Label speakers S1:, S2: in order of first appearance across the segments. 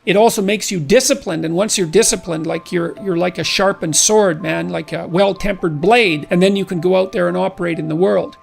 S1: It also makes you disciplined, and once you're disciplined, like you're like a sharpened sword, man, like a well-tempered blade, and then you can go out there and operate in the world.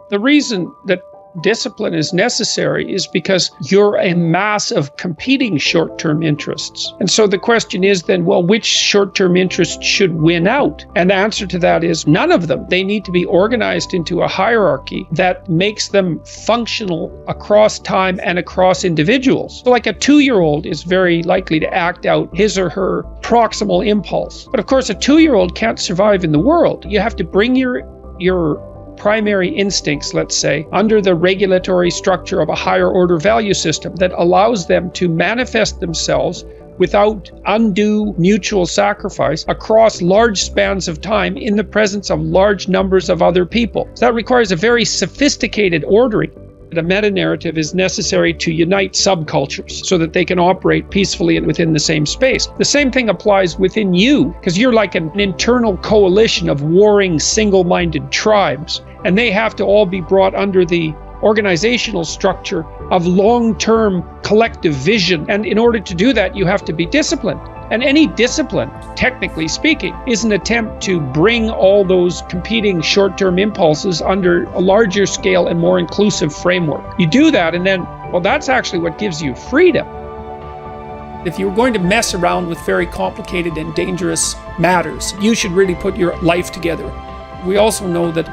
S1: The reason that discipline is necessary is because you're a mass of competing short-term interests. And so the question is then, well, which short-term interests should win out? And the answer to that is none of them. They need to be organized into a hierarchy that makes them functional across time and across individuals. So like a 2-year-old is very likely to act out his or her proximal impulse. But of course, a 2-year-old can't survive in the world. You have to bring your primary instincts, let's say, under the regulatory structure of a higher order value system that allows them to manifest themselves without undue mutual sacrifice across large spans of time in the presence of large numbers of other people. So that requires a very sophisticated ordering. A meta-narrative is necessary to unite subcultures so that they can operate peacefully and within the same space. The same thing applies within you, because you're like an internal coalition of warring single-minded tribes, and they have to all be brought under the organizational structure of long-term collective vision. And in order to do that, you have to be disciplined. And any discipline, technically speaking, is an attempt to bring all those competing short-term impulses under a larger scale and more inclusive framework. You do that, and then, well, that's actually what gives you freedom. If you're going to mess around with very complicated and dangerous matters, you should really put your life together. We also know that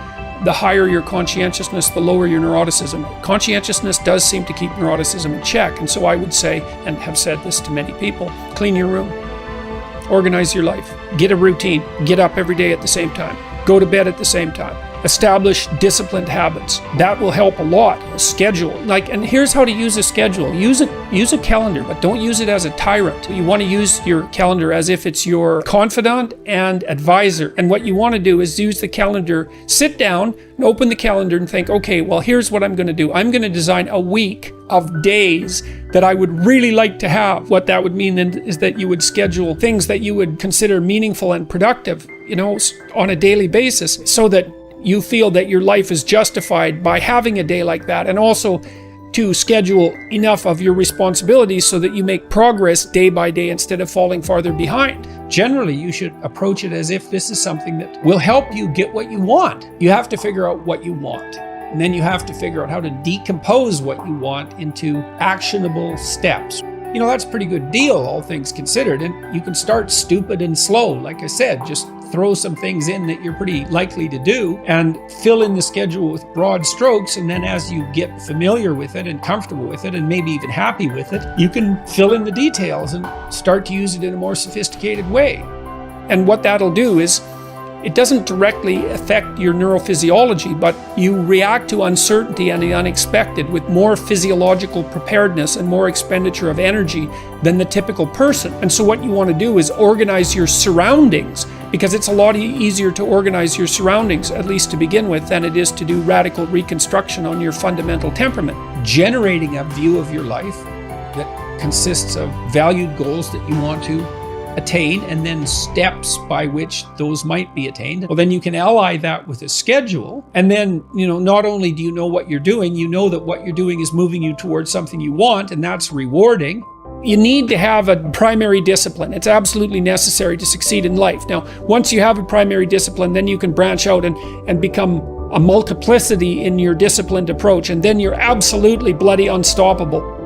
S1: the higher your conscientiousness, the lower your neuroticism. Conscientiousness does seem to keep neuroticism in check. And so I would say, and have said this to many people, clean your room, organize your life, get a routine, get up every day at the same time, go to bed at the same time, establish disciplined habits. That will help a lot. A schedule, and here's how to use a schedule. Use a calendar, but don't use it as a tyrant. You want to use your calendar as if it's your confidant and advisor. And what you want to do is use the calendar, sit down, and open the calendar and think, okay, well, here's what I'm going to do. I'm going to design a week of days that I would really like to have. What that would mean then is that you would schedule things that you would consider meaningful and productive, on a daily basis, so that you feel that your life is justified by having a day like that, and also to schedule enough of your responsibilities so that you make progress day by day instead of falling farther behind. Generally, you should approach it as if this is something that will help you get what you want. You have to figure out what you want, and then you have to figure out how to decompose what you want into actionable steps. That's a pretty good deal, all things considered, and you can start stupid and slow. Like I said, just throw some things in that you're pretty likely to do and fill in the schedule with broad strokes, and then as you get familiar with it and comfortable with it and maybe even happy with it, you can fill in the details and start to use it in a more sophisticated way. And what that'll do is, it doesn't directly affect your neurophysiology, but you react to uncertainty and the unexpected with more physiological preparedness and more expenditure of energy than the typical person. And so what you want to do is organize your surroundings, because it's a lot easier to organize your surroundings, at least to begin with, than it is to do radical reconstruction on your fundamental temperament. Generating a view of your life that consists of valued goals that you want to attain, and then steps by which those might be attained. Well, then you can ally that with a schedule, and then, not only do you know what you're doing, you know that what you're doing is moving you towards something you want, and that's rewarding. You need to have a primary discipline. It's absolutely necessary to succeed in life. Now, once you have a primary discipline, then you can branch out and become a multiplicity in your disciplined approach, and then you're absolutely bloody unstoppable.